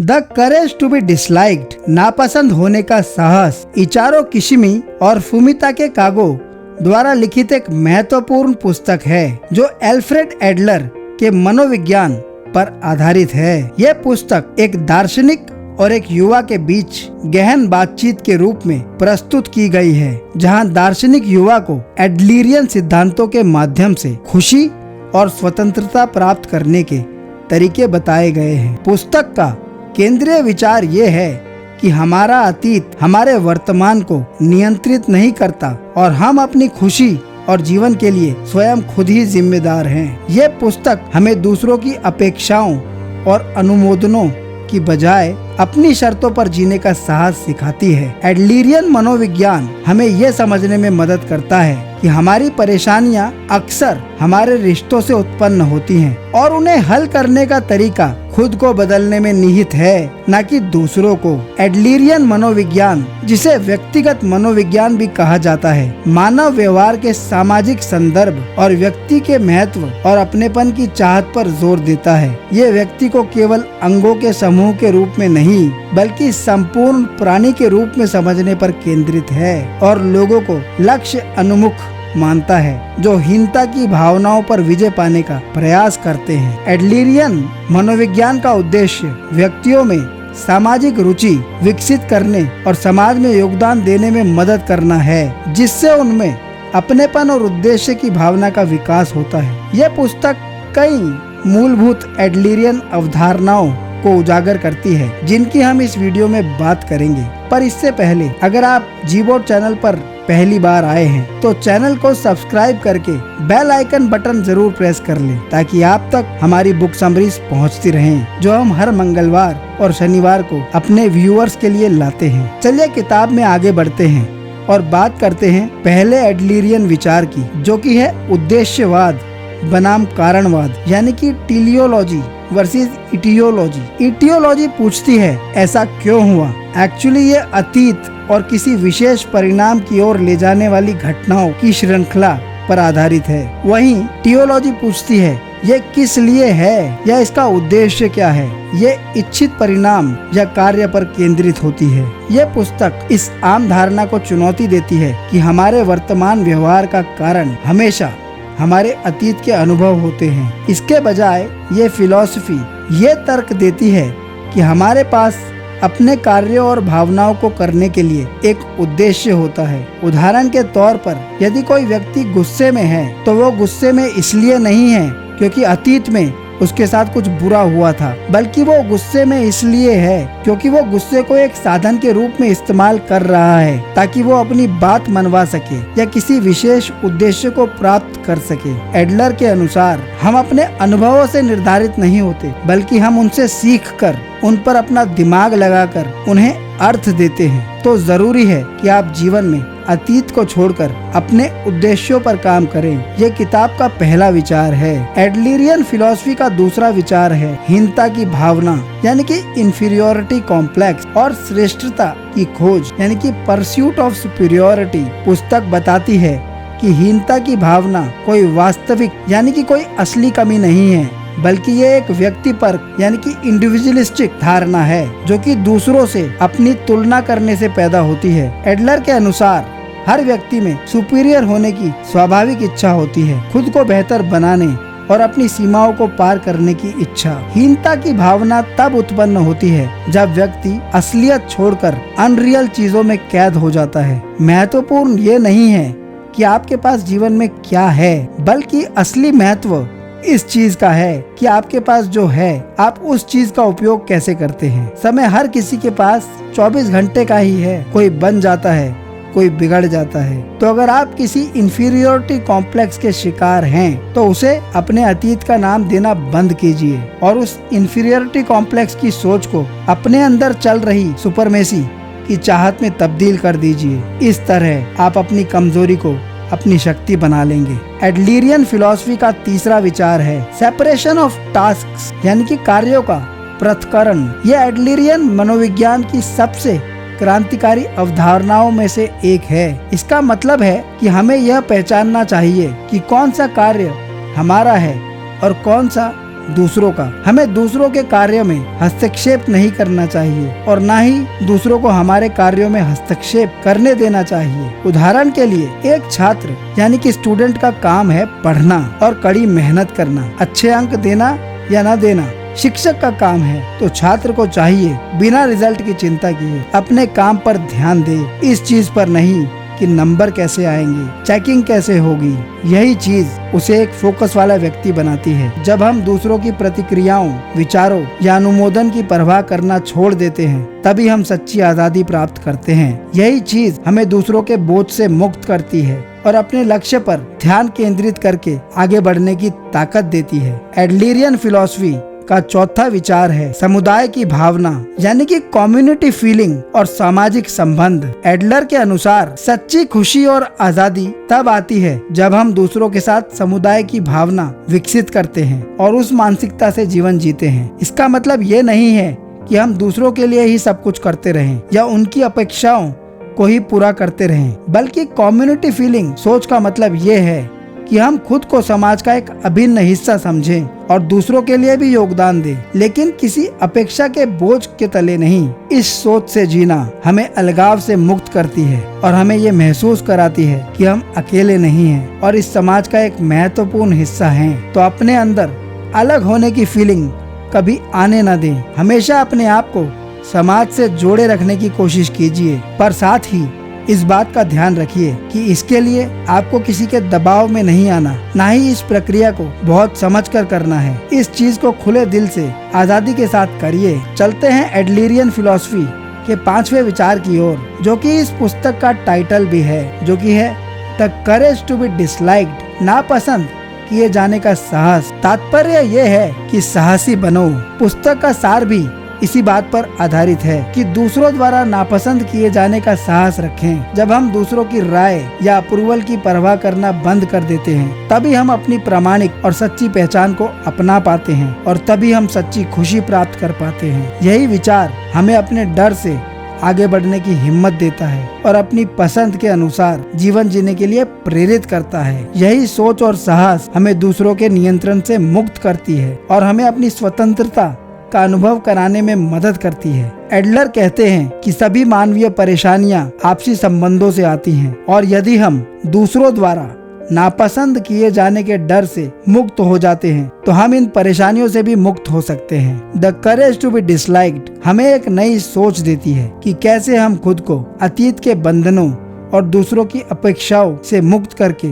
The courage to be disliked, नापसंद होने का साहस, इचारो किशिमी और फुमिताके कागो द्वारा लिखित एक महत्वपूर्ण पुस्तक है जो एल्फ्रेड एडलर के मनोविज्ञान पर आधारित है। यह पुस्तक एक दार्शनिक और एक युवा के बीच गहन बातचीत के रूप में प्रस्तुत की गई है, जहां दार्शनिक युवा को एडलरियन सिद्धांतों के माध्यम से खुशी और स्वतंत्रता प्राप्त करने के तरीके बताए गए हैं। पुस्तक का केंद्रीय विचार ये है कि हमारा अतीत हमारे वर्तमान को नियंत्रित नहीं करता और हम अपनी खुशी और जीवन के लिए स्वयं खुद ही जिम्मेदार हैं। ये पुस्तक हमें दूसरों की अपेक्षाओं और अनुमोदनों की बजाय अपनी शर्तों पर जीने का साहस सिखाती है। एडलरियन मनोविज्ञान हमें यह समझने में मदद करता है कि हमारी परेशानियां अक्सर हमारे रिश्तों से उत्पन्न होती हैं और उन्हें हल करने का तरीका खुद को बदलने में निहित है, न कि दूसरों को। एडलरियन मनोविज्ञान, जिसे व्यक्तिगत मनोविज्ञान भी कहा जाता है, मानव व्यवहार के सामाजिक संदर्भ और व्यक्ति के महत्व और अपनेपन की चाहत पर जोर देता है। ये व्यक्ति को केवल अंगों के समूह के रूप में नहीं बल्कि संपूर्ण प्राणी के रूप में समझने पर केंद्रित है और लोगों को लक्ष्य उन्मुख मानता है जो हीनता की भावनाओं पर विजय पाने का प्रयास करते हैं। एडलरियन मनोविज्ञान का उद्देश्य व्यक्तियों में सामाजिक रुचि विकसित करने और समाज में योगदान देने में मदद करना है, जिससे उनमें अपनेपन और उद्देश्य की भावना का विकास होता है। यह पुस्तक कई मूलभूत एडलरियन अवधारणाओं को उजागर करती है, जिनकी हम इस वीडियो में बात करेंगे। पर इससे पहले अगर आप जीबोर्ड चैनल पर पहली बार आए हैं तो चैनल को सब्सक्राइब करके बेल आइकन बटन जरूर प्रेस कर लें, ताकि आप तक हमारी बुक समरीज पहुंचती रहें, जो हम हर मंगलवार और शनिवार को अपने व्यूअर्स के लिए लाते हैं। चलिए किताब में आगे बढ़ते हैं और बात करते हैं पहले एडलरियन विचार की, जो कि है उद्देश्यवाद बनाम कारणवाद, यानी कि टेलियोलॉजी वर्सेस इटियोलॉजी। इटियोलॉजी पूछती है ऐसा क्यों हुआ। एक्चुअली ये अतीत और किसी विशेष परिणाम की ओर ले जाने वाली घटनाओं की श्रृंखला पर आधारित है। वहीं टियोलॉजी पूछती है ये किस लिए है या इसका उद्देश्य क्या है। ये इच्छित परिणाम या कार्य पर केंद्रित होती है। यह पुस्तक इस आम धारणा को चुनौती देती है कि हमारे वर्तमान व्यवहार का कारण हमेशा हमारे अतीत के अनुभव होते हैं। इसके बजाय ये फिलॉसफी ये तर्क देती है कि हमारे पास अपने कार्यों और भावनाओं को करने के लिए एक उद्देश्य होता है। उदाहरण के तौर पर यदि कोई व्यक्ति गुस्से में है तो वो गुस्से में इसलिए नहीं है क्योंकि अतीत में उसके साथ कुछ बुरा हुआ था, बल्कि वो गुस्से में इसलिए है क्योंकि वो गुस्से को एक साधन के रूप में इस्तेमाल कर रहा है ताकि वो अपनी बात मनवा सके या किसी विशेष उद्देश्य को प्राप्त कर सके। एडलर के अनुसार हम अपने अनुभवों से निर्धारित नहीं होते, बल्कि हम उनसे सीखकर उन पर अपना दिमाग लगाकर उन्हें अर्थ देते हैं। तो जरूरी है कि आप जीवन में अतीत को छोड़कर अपने उद्देश्यों पर काम करें। ये किताब का पहला विचार है। एडलरियन फिलॉसफी का दूसरा विचार है हीनता की भावना, यानी कि इंफीरियोरिटी कॉम्प्लेक्स और श्रेष्ठता की खोज, यानी कि परस्यूट ऑफ सुपीरियोरिटी। पुस्तक बताती है कि हीनता की भावना कोई वास्तविक यानी कि कोई असली कमी नहीं है, बल्कि ये एक व्यक्ति पर यानी कि इंडिविजुअलिस्टिक धारणा है जो कि दूसरों से अपनी तुलना करने से पैदा होती है। एडलर के अनुसार हर व्यक्ति में सुपीरियर होने की स्वाभाविक इच्छा होती है, खुद को बेहतर बनाने और अपनी सीमाओं को पार करने की इच्छा। हीनता की भावना तब उत्पन्न होती है जब व्यक्ति असलियत छोड़कर अनरियल चीजों में कैद हो जाता है। महत्वपूर्ण ये नहीं है कि आपके पास जीवन में क्या है, बल्कि असली महत्व इस चीज का है कि आपके पास जो है आप उस चीज का उपयोग कैसे करते हैं। समय हर किसी के पास 24 घंटे का ही है। कोई बन जाता है, कोई बिगड़ जाता है। तो अगर आप किसी इंफीरियोरिटी कॉम्प्लेक्स के शिकार हैं तो उसे अपने अतीत का नाम देना बंद कीजिए और उस इंफीरियोरिटी कॉम्प्लेक्स की सोच को अपने अंदर चल रही सुपरमेसी की चाहत में तब्दील कर दीजिए। इस तरह आप अपनी कमजोरी को अपनी शक्ति बना लेंगे। एडलरियन फिलॉसफी का तीसरा विचार है सेपरेशन ऑफ टास्क्स, यानी कि कार्यों का पृथक्करण। यह एडलरियन मनोविज्ञान की सबसे क्रांतिकारी अवधारणाओं में से एक है। इसका मतलब है कि हमें यह पहचानना चाहिए कि कौन सा कार्य हमारा है और कौन सा दूसरों का। हमें दूसरों के कार्यों में हस्तक्षेप नहीं करना चाहिए और ना ही दूसरों को हमारे कार्यों में हस्तक्षेप करने देना चाहिए। उदाहरण के लिए एक छात्र यानी कि स्टूडेंट का काम है पढ़ना और कड़ी मेहनत करना, अच्छे अंक देना या न देना शिक्षक का काम है, तो छात्र को चाहिए बिना रिजल्ट की चिंता किए अपने काम पर ध्यान दे, इस चीज पर नहीं कि नंबर कैसे आएंगे, चेकिंग कैसे होगी। यही चीज उसे एक फोकस वाला व्यक्ति बनाती है। जब हम दूसरों की प्रतिक्रियाओं, विचारों या अनुमोदन की परवाह करना छोड़ देते हैं, तभी हम सच्ची आजादी प्राप्त करते हैं। यही चीज हमें दूसरों के बोझ से मुक्त करती है और अपने लक्ष्य पर ध्यान केंद्रित करके आगे बढ़ने की ताकत देती है। एडलरियन फिलॉसफी का चौथा विचार है समुदाय की भावना, यानी कि कम्युनिटी फीलिंग और सामाजिक संबंध। एडलर के अनुसार सच्ची खुशी और आजादी तब आती है जब हम दूसरों के साथ समुदाय की भावना विकसित करते हैं और उस मानसिकता से जीवन जीते हैं। इसका मतलब ये नहीं है कि हम दूसरों के लिए ही सब कुछ करते रहें या उनकी अपेक्षाओं को ही पूरा करते रहें, बल्कि कम्युनिटी फीलिंग सोच का मतलब ये है कि हम खुद को समाज का एक अभिन्न हिस्सा समझें और दूसरों के लिए भी योगदान दें, लेकिन किसी अपेक्षा के बोझ के तले नहीं। इस सोच से जीना हमें अलगाव से मुक्त करती है और हमें ये महसूस कराती है कि हम अकेले नहीं हैं और इस समाज का एक महत्वपूर्ण हिस्सा हैं। तो अपने अंदर अलग होने की फीलिंग कभी आने न दें। हमेशा अपने आप को समाज से जोड़े रखने की कोशिश कीजिए, पर साथ ही इस बात का ध्यान रखिए कि इसके लिए आपको किसी के दबाव में नहीं आना, ना ही इस प्रक्रिया को बहुत समझकर करना है। इस चीज को खुले दिल से आजादी के साथ करिए। चलते हैं एडलरियन फिलॉसफी के 5वें विचार की ओर, जो कि इस पुस्तक का टाइटल भी है, जो कि है the courage to be disliked, नापसंद किए जाने का साहस। तात्पर्य ये है कि साहसी बनो। पुस्तक का सार भी इसी बात पर आधारित है कि दूसरों द्वारा नापसंद किए जाने का साहस रखें। जब हम दूसरों की राय या अप्रूवल की परवाह करना बंद कर देते हैं, तभी हम अपनी प्रामाणिक और सच्ची पहचान को अपना पाते हैं और तभी हम सच्ची खुशी प्राप्त कर पाते हैं। यही विचार हमें अपने डर से आगे बढ़ने की हिम्मत देता है और अपनी पसंद के अनुसार जीवन जीने के लिए प्रेरित करता है। यही सोच और साहस हमें दूसरों के नियंत्रण से मुक्त करती है और हमें अपनी स्वतंत्रता का अनुभव कराने में मदद करती है। एडलर कहते हैं कि सभी मानवीय परेशानियां आपसी संबंधों से आती हैं और यदि हम दूसरों द्वारा नापसंद किए जाने के डर से मुक्त हो जाते हैं, तो हम इन परेशानियों से भी मुक्त हो सकते हैं। The courage to be disliked हमें एक नई सोच देती है कि कैसे हम खुद को अतीत के बंधनों और दूसरों की अपेक्षाओं से मुक्त करके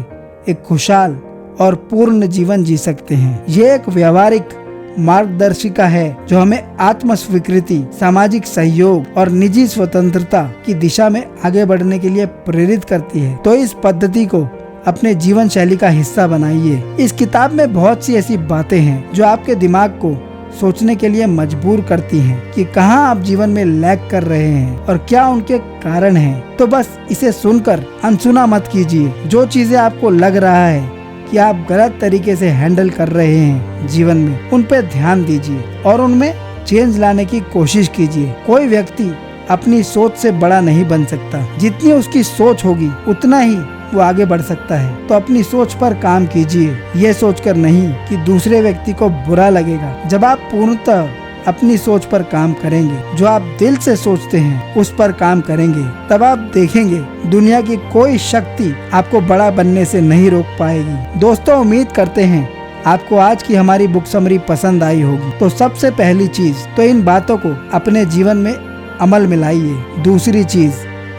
एक खुशहाल और पूर्ण जीवन जी सकते हैं। ये एक व्यवहारिक मार्गदर्शिका है जो हमें आत्म स्वीकृति, सामाजिक सहयोग और निजी स्वतंत्रता की दिशा में आगे बढ़ने के लिए प्रेरित करती है। तो इस पद्धति को अपने जीवन शैली का हिस्सा बनाइए। इस किताब में बहुत सी ऐसी बातें हैं जो आपके दिमाग को सोचने के लिए मजबूर करती हैं कि कहाँ आप जीवन में लैग कर रहे हैं और क्या उनके कारण हैं। तो बस इसे सुनकर अनसुना मत कीजिए। जो चीजें आपको लग रहा है कि आप गलत तरीके से हैंडल कर रहे हैं जीवन में, उन पे ध्यान दीजिए और उनमें चेंज लाने की कोशिश कीजिए। कोई व्यक्ति अपनी सोच से बड़ा नहीं बन सकता। जितनी उसकी सोच होगी उतना ही वो आगे बढ़ सकता है। तो अपनी सोच पर काम कीजिए, ये सोचकर नहीं कि दूसरे व्यक्ति को बुरा लगेगा। जब आप पूर्णतः अपनी सोच पर काम करेंगे, जो आप दिल से सोचते हैं उस पर काम करेंगे, तब आप देखेंगे दुनिया की कोई शक्ति आपको बड़ा बनने से नहीं रोक पाएगी। दोस्तों, उम्मीद करते हैं आपको आज की हमारी बुक समरी पसंद आई होगी। तो सबसे पहली चीज तो इन बातों को अपने जीवन में अमल में लाइए। दूसरी चीज,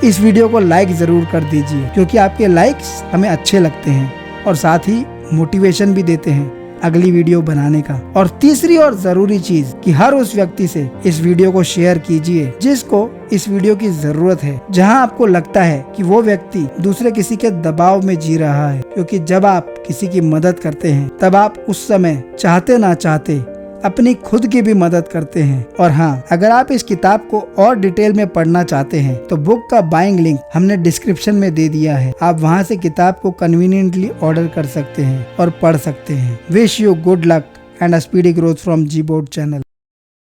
इस वीडियो को लाइक जरूर कर दीजिए, क्योंकि आपके लाइक्स हमें अच्छे लगते हैं और साथ ही मोटिवेशन भी देते हैं अगली वीडियो बनाने का। और तीसरी और जरूरी चीज कि हर उस व्यक्ति से इस वीडियो को शेयर कीजिए जिसको इस वीडियो की जरूरत है, जहां आपको लगता है कि वो व्यक्ति दूसरे किसी के दबाव में जी रहा है। क्योंकि जब आप किसी की मदद करते हैं, तब आप उस समय चाहते ना चाहते अपनी खुद की भी मदद करते हैं। और हाँ, अगर आप इस किताब को और डिटेल में पढ़ना चाहते हैं, तो बुक का बाइंग लिंक हमने डिस्क्रिप्शन में दे दिया है। आप वहां से किताब को कन्वीनियंटली ऑर्डर कर सकते हैं और पढ़ सकते हैं। Wish you good luck and a speedy growth from G board channel.